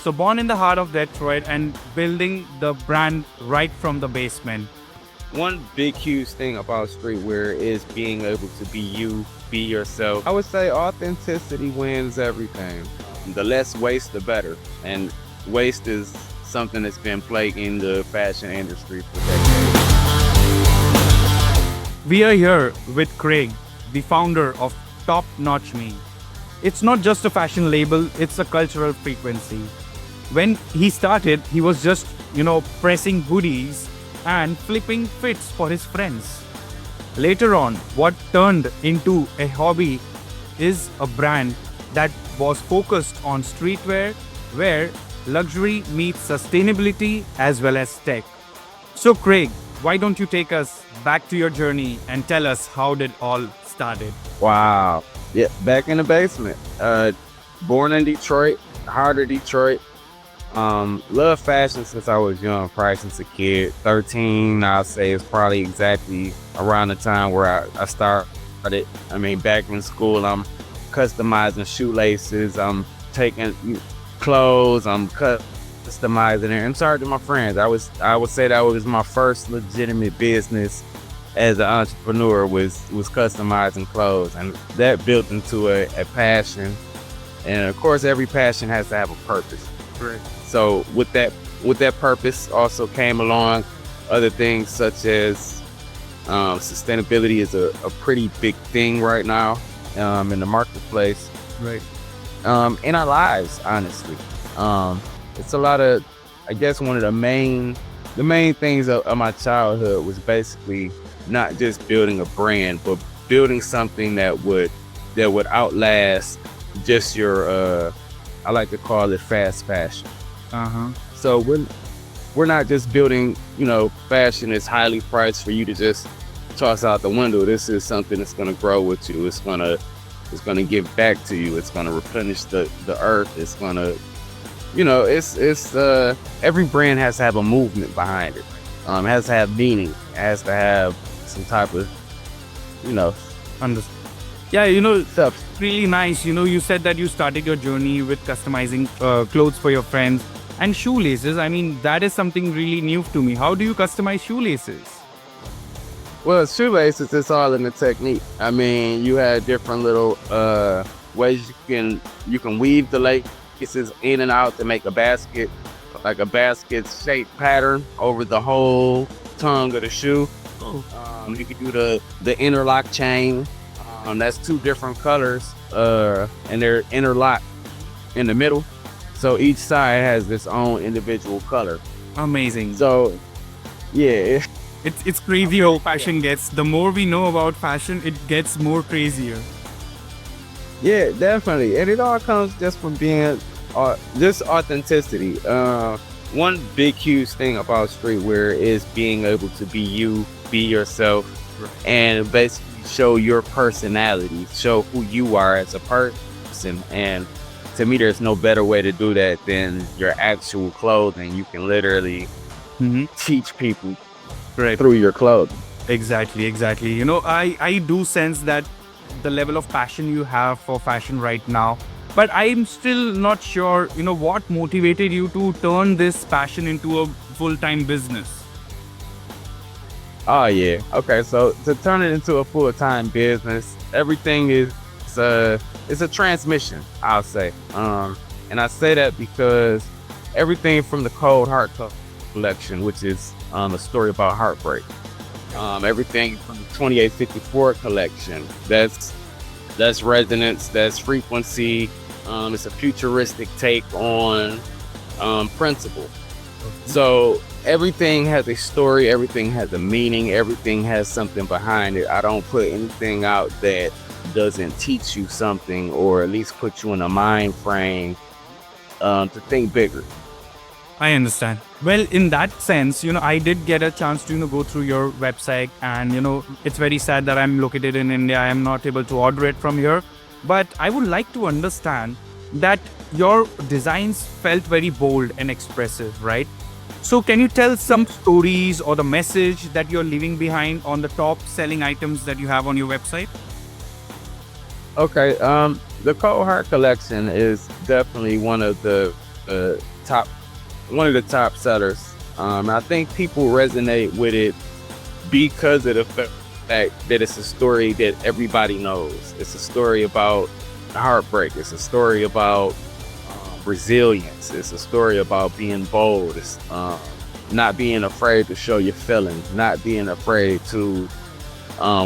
So born in the heart of Detroit and building the brand right from the basement. One big, huge thing about streetwear is being able to be you, be yourself. I would say authenticity wins everything. The less waste, the better. And waste is something that's been plaguing the fashion industry for decades. We are here with Craig, the founder of Topnotch. It's not just a fashion label, it's a cultural frequency. When he started, he was just, pressing hoodies and flipping fits for his friends. Later on, what turned into a hobby is a brand that was focused on streetwear, where luxury meets sustainability as well as tech. So Craig, why don't you take us back to your journey and tell us how did all started? Wow. Yeah, back in the basement. Born in Detroit, heart of Detroit. Love fashion since I was young, probably since a kid. 13, I'll say, is probably exactly around the time where I started. I mean, back in school, I'm customizing shoelaces, I'm taking clothes, I'm customizing it. I'm sorry to my friends. I would say that was my first legitimate business as an entrepreneur was customizing clothes, and that built into a passion. And of course, every passion has to have a purpose. Right. So with that purpose also came along other things such as sustainability is a pretty big thing right now in the marketplace. Right. In our lives, honestly. It's a lot of, I guess one of the main things of my childhood was basically not just building a brand, but building something that would outlast just your I like to call it fast fashion. So we're not just building, fashion that's highly priced for you to just toss out the window. This is something that's going to grow with you. It's going to give back to you. It's going to replenish the earth. It's going to, it's every brand has to have a movement behind it. It has to have meaning. It has to have some type of, Understood. Yeah, stuff. really nice. You said that you started your journey with customizing clothes for your friends and shoelaces. I mean, that is something really new to me. How do you customize shoelaces? Well, shoelaces, it's all in the technique. I mean, you have different little ways you can weave the laces in and out to make a basket, like a basket shaped pattern over the whole tongue of the shoe. You can do the interlock chain. That's two different colors, and they're interlocked in the middle. So each side has its own individual color. Amazing. So, yeah. It's crazy how fashion gets. The more we know about fashion, it gets more crazier. Yeah, definitely. And it all comes just from being just authenticity. One big, huge thing about streetwear is being able to be you, be yourself, and basically show your personality, show who you are as a person. And to me, there's no better way to do that than your actual clothing. You can literally teach people through your clothing. Exactly. I do sense that the level of passion you have for fashion right now, but I'm still not sure, what motivated you to turn this passion into a full-time business. Oh yeah. Okay. So to turn it into a full-time business, everything is it's a transmission, I'll say. And I say that because everything from the Cold Heart collection, which is a story about heartbreak. Everything from the 2854 collection, that's resonance, that's frequency. It's a futuristic take on principle. So everything has a story, everything has a meaning, everything has something behind it. I don't put anything out that doesn't teach you something, or at least put you in a mind frame to think bigger. I understand. Well, in that sense, I did get a chance to, go through your website, and, it's very sad that I'm located in India. I am not able to order it from here. But I would like to understand that your designs felt very bold and expressive, right? So can you tell some stories or the message that you're leaving behind on the top selling items that you have on your website? Okay, the Cold Heart collection is definitely one of the top sellers. I think people resonate with it because of the fact that it's a story that everybody knows. It's a story about heartbreak. It's a story about resilience. It's a story about being bold. It's not being afraid to show your feelings, not being afraid to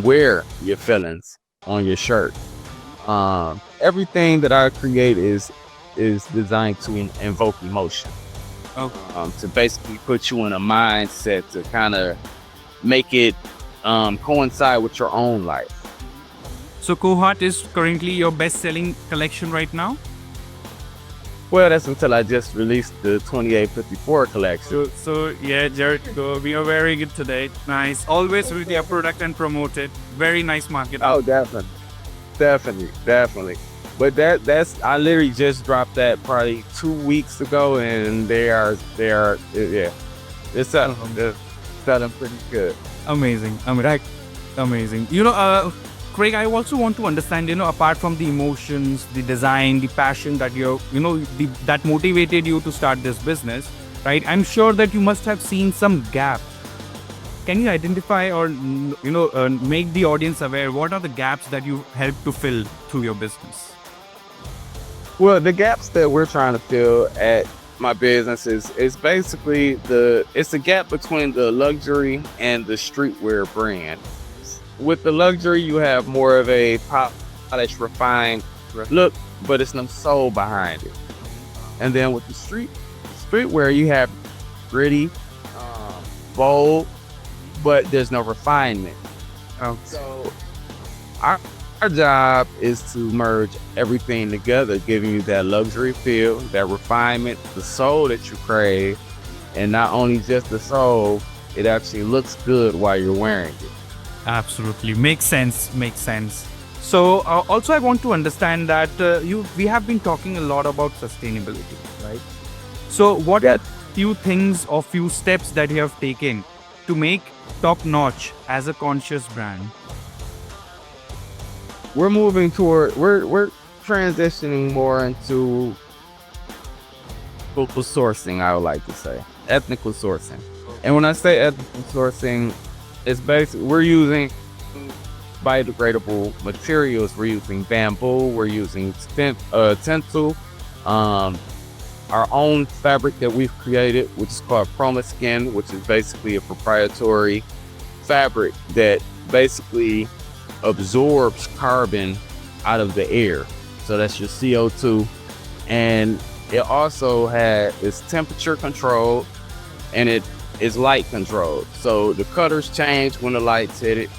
wear your feelings on your shirt. Everything that I create is designed to invoke emotion. Okay. To basically put you in a mindset to kind of make it coincide with your own life. So Cohort is currently your best-selling collection right now? Well, that's until I just released the 2854 collection. So yeah, Jared, we are very good today. Nice. Always with your product and promote it. Very nice market. Oh, definitely. But that's I literally just dropped that probably 2 weeks ago, and they are yeah, it's selling pretty good. Amazing. Amazing. Craig, I also want to understand, apart from the emotions, the design, the passion that that motivated you to start this business, right? I'm sure that you must have seen some gap. Can you identify or, make the audience aware what are the gaps that you helped to fill through your business? Well, the gaps that we're trying to fill at my business is basically it's a gap between the luxury and the streetwear brand. With the luxury, you have more of a polished, refined look, but it's no soul behind it. And then with the streetwear, you have gritty, bold, but there's no refinement. So our job is to merge everything together, giving you that luxury feel, that refinement, the soul that you crave, and not only just the soul, it actually looks good while you're wearing it. Absolutely. Makes sense. So also I want to understand that we have been talking a lot about sustainability, right? So what are few things or few steps that you have taken to make Topnotch as a conscious brand? We're transitioning more into ethical sourcing, I would like to say. Ethical sourcing. And when I say ethical sourcing, it's basically we're using biodegradable materials. We're using bamboo. We're using tinsel. Our own fabric that we've created, which is called Chroma Skin, which is basically a proprietary fabric that basically absorbs carbon out of the air. So that's your CO2. And it also is temperature controlled, and it is light controlled. So the cutters change when the lights hit it.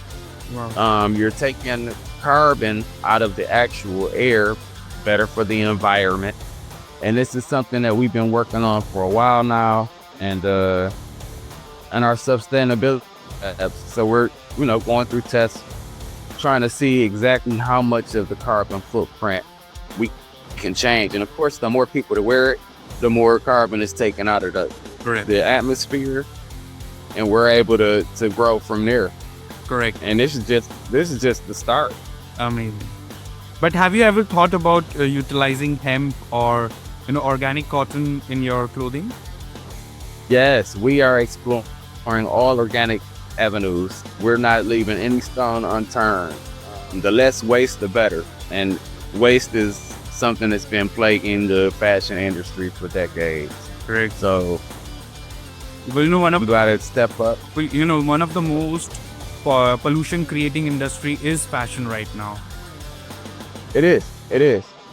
Wow. You're taking carbon out of the actual air, better for the environment. And this is something that we've been working on for a while now, and our sustainability. So we're going through tests, trying to see exactly how much of the carbon footprint we can change. And of course, the more people that wear it, the more carbon is taken out of the atmosphere, and we're able to grow from there. Correct. And this is just the start. Amazing. But have you ever thought about utilizing hemp or organic cotton in your clothing? Yes, we are exploring all organic avenues. We're not leaving any stone unturned. The less waste, the better. And waste is something that's been plaguing the fashion industry for decades. Correct. So, well, we gotta step up. One of the most pollution creating industry is fashion right now. It is.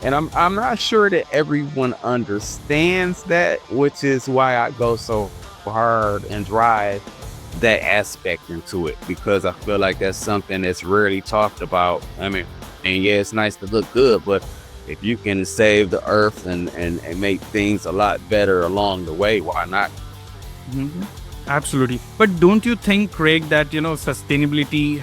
And I'm not sure that everyone understands that, which is why I go so hard and drive that aspect into it, because I feel like that's something that's rarely talked about. I mean, and yeah, it's nice to look good, but if you can save the earth and make things a lot better along the way, why not? Mm-hmm. Absolutely. But don't you think, Craig, that sustainability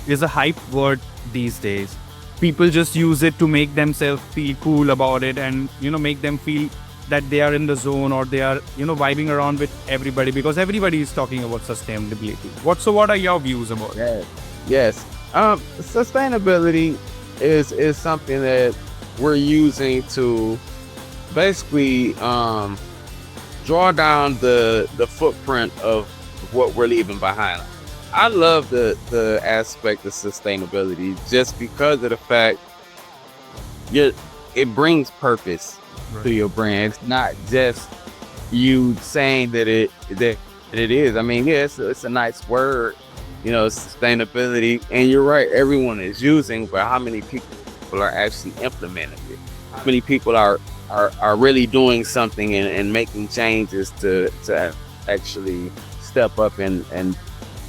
is a hype word these days? People just use it to make themselves feel cool about it, and make them feel that they are in the zone, or they are vibing around with everybody, because everybody is talking about sustainability. What are your views about it? Yes. Sustainability is something that we're using to basically draw down the footprint of what we're leaving behind. I love the aspect of sustainability just because of the fact it brings purpose to your brand. It's not just you saying that it is. I mean, yeah, it's a nice word, sustainability. And you're right, everyone is using, but how many people are actually implementing it? How many people are really doing something and making changes to actually step up and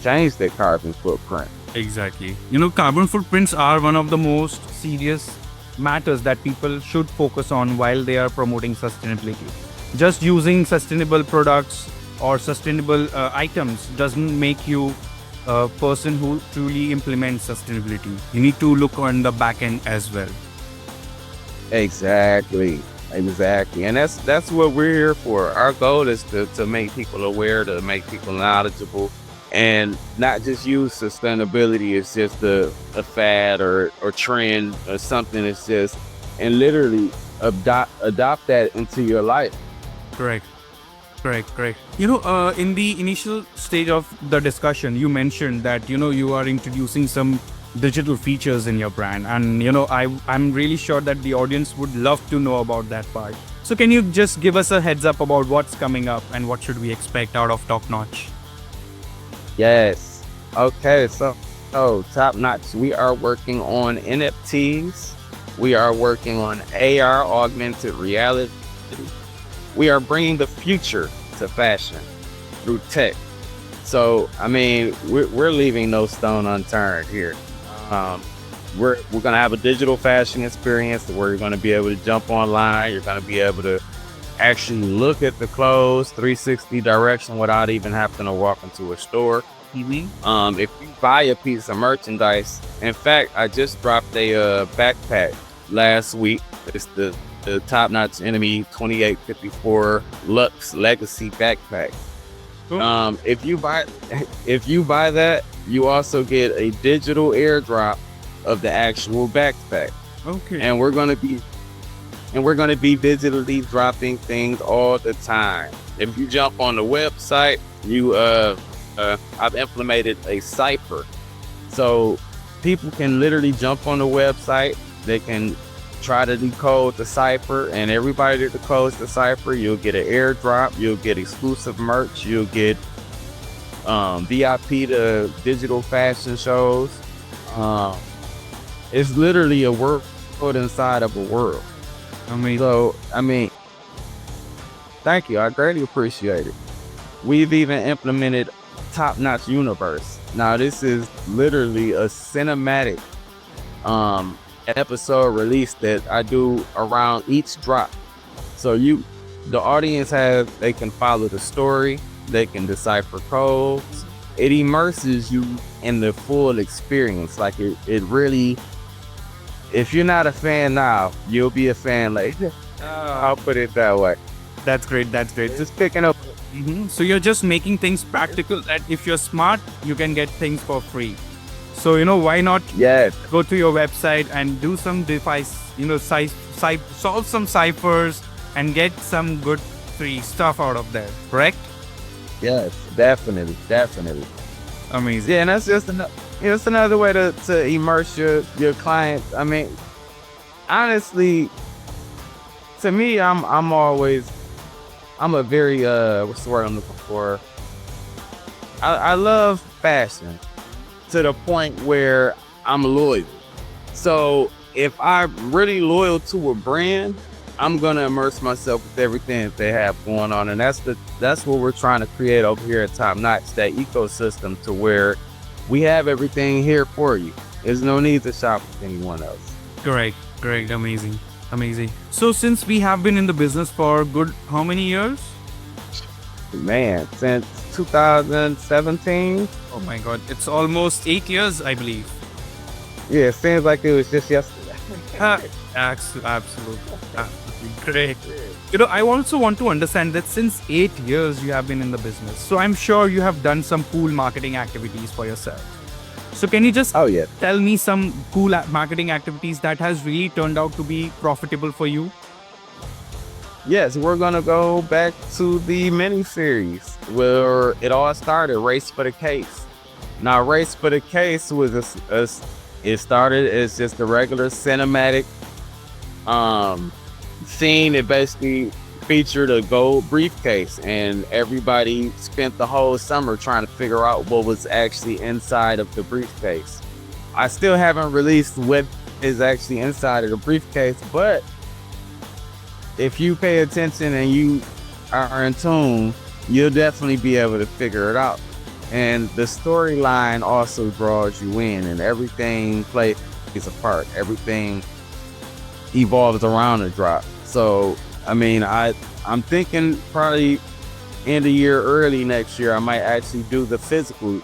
change their carbon footprint? Exactly. Carbon footprints are one of the most serious matters that people should focus on while they are promoting sustainability. Just using sustainable products or sustainable items doesn't make you a person who truly implements sustainability. You need to look on the back end as well. Exactly. And that's what we're here for. Our goal is to make people aware, to make people knowledgeable, and not just use sustainability as just a fad or trend or something. It's just, and literally adopt that into your life. Correct. In the initial stage of the discussion, you mentioned that, you are introducing some digital features in your brand. And, I'm really sure that the audience would love to know about that part. So can you just give us a heads up about what's coming up and what should we expect out of Topnotch? Yes. Okay. So Topnotch, we are working on NFTs. We are working on AR, augmented reality. We are bringing the future to fashion through tech. So, I mean, we're leaving no stone unturned here. We're gonna have a digital fashion experience where you're gonna be able to jump online. You're gonna be able to actually look at the clothes 360 direction without even having to walk into a store. Mm-hmm. If you buy a piece of merchandise, in fact, I just dropped a backpack last week. It's the Topnotch Enemy 2854 Luxe Legacy backpack. Cool. If you buy that, you also get a digital airdrop of the actual backpack. Okay. And we're gonna be digitally dropping things all the time. If you jump on the website, I've implemented a cipher, so people can literally jump on the website. They can try to decode the cipher, and everybody that decodes the cipher, you'll get an airdrop, you'll get exclusive merch, you'll get VIP to digital fashion shows. It's literally a world inside of a world. So, thank you. I greatly appreciate it. We've even implemented Topnotch Universe. Now, this is literally a cinematic episode release that I do around each drop. So the audience they can follow the story, they can decipher codes. It immerses you in the full experience. Like it really, if you're not a fan now, you'll be a fan later. I'll put it that way. That's great. Just picking up. Mm-hmm. So you're just making things practical that if you're smart, you can get things for free. So, why not go to your website and do some solve some ciphers and get some good free stuff out of there, correct? Yes, definitely. Amazing. Yeah, and that's just another way to immerse your clients. I mean, honestly, to me, I'm a very what's the word I'm looking for? I love fashion to the point where I'm loyal. So if I'm really loyal to a brand, I'm gonna immerse myself with everything that they have going on, and that's what we're trying to create over here at Topnotch, that ecosystem to where we have everything here for you. There's no need to shop with anyone else. Great, amazing. So since we have been in the business for good how many years? Man, since 2017. Oh my God, it's almost 8 years, I believe. Yeah, it seems like it was just yesterday. Absolutely great. I also want to understand that since 8 years you have been in the business, so I'm sure you have done some cool marketing activities for yourself. So can you just tell me some cool marketing activities that has really turned out to be profitable for you? yes, we're gonna go back to the miniseries where it all started. Race for the Case. Now, Race for the Case was it started as just a regular cinematic scene. It basically featured a gold briefcase, and everybody spent the whole summer trying to figure out what was actually inside of the briefcase. I still haven't released what is actually inside of the briefcase, but if you pay attention and you are in tune, you'll definitely be able to figure it out. And the storyline also draws you in, and everything plays a part. Everything evolves around the drop. So, I mean, I'm thinking probably end of year, early next year, I might actually do the physical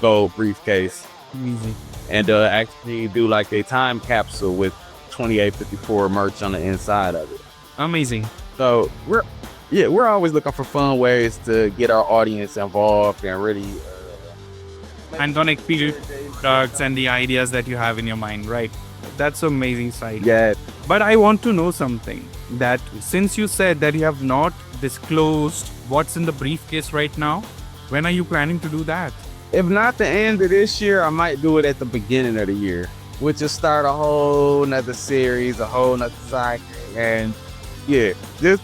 gold briefcase. Easy. And actually do like a time capsule with 2854 merch on the inside of it. Amazing. So we're always looking for fun ways to get our audience involved and really hands-on experience products and the ideas that you have in your mind, right? That's amazing side. Yeah. But I want to know something, that since you said that you have not disclosed what's in the briefcase right now, when are you planning to do that? If not the end of this year, I might do it at the beginning of the year, which will start a whole nother series, a whole nother cycle. And yeah, just,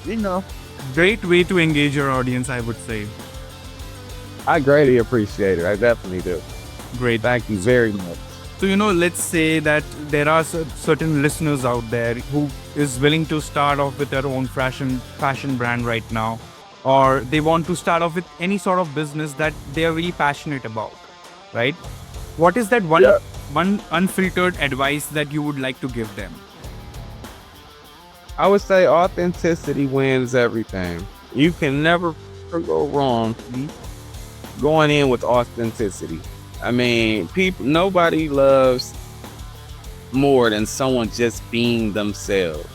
Great way to engage your audience, I would say. I greatly appreciate it. I definitely do. Great. Thank you very much. So, let's say that there are certain listeners out there who is willing to start off with their own fashion brand right now, or they want to start off with any sort of business that they are really passionate about, right? What is that one unfiltered advice that you would like to give them? I would say authenticity wins everything. You can never go wrong going in with authenticity. I mean, nobody loves more than someone just being themselves.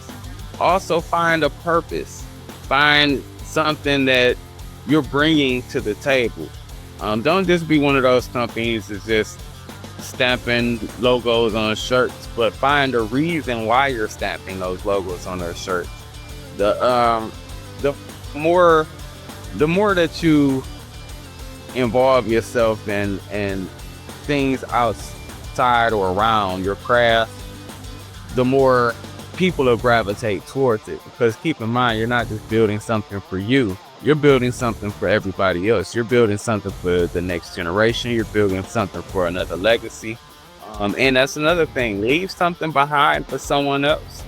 Also, find a purpose. Find something that you're bringing to the table. Don't just be one of those companies that's just stamping logos on shirts, but find a reason why you're stamping those logos on their shirts. The more that you involve yourself in things outside or around your craft, the more people will gravitate towards it. Because keep in mind, you're not just building something for you. You're building something for everybody else. You're building something for the next generation. You're building something for another legacy. And that's another thing. Leave something behind for someone else.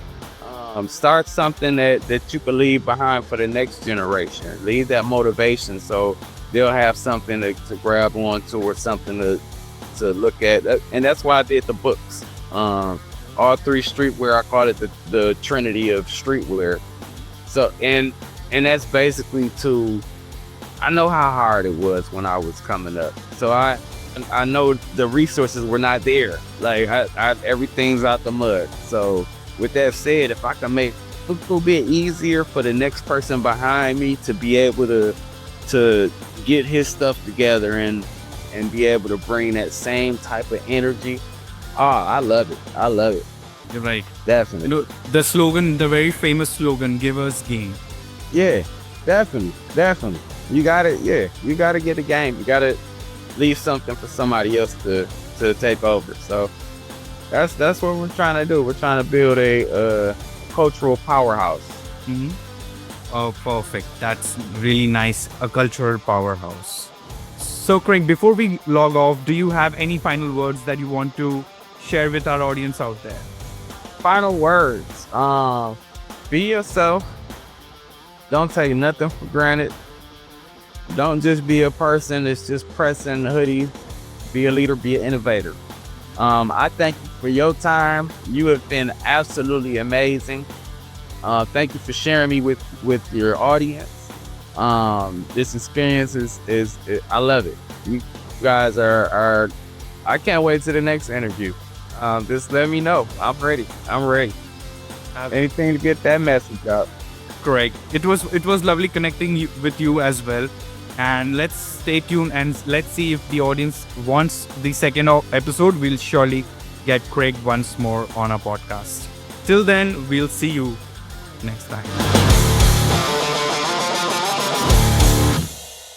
Start something that you can leave behind for the next generation. Leave that motivation so they'll have something to grab onto or something to look at. And that's why I did the books. All three streetwear, I call it the trinity of streetwear. So, and that's basically I know how hard it was when I was coming up. So I know the resources were not there. Like everything's out the mud. So with that said, if I can make it a little bit easier for the next person behind me to be able to get his stuff together and be able to bring that same type of energy, I love it. I love it. You're right. Definitely. The slogan, the very famous slogan, give us game. Yeah, definitely. You gotta get the game. You gotta leave something for somebody else to take over. So that's what we're trying to do. We're trying to build a cultural powerhouse. Mm-hmm. Oh, perfect. That's really nice. A cultural powerhouse. So, Craig, before we log off, do you have any final words that you want to share with our audience out there? Final words. Be yourself. Don't take nothing for granted. Don't just be a person that's just pressing the hoodie. Be a leader, be an innovator. I thank you for your time. You have been absolutely amazing. Thank you for sharing me with your audience. This experience is I love it. You guys are I can't wait to the next interview. Just let me know. I'm ready. Anything to get that message out. Correct. It was lovely connecting with you as well. And let's stay tuned and let's see if the audience wants the second episode. We'll surely get Craig once more on our podcast. Till then, we'll see you. next time.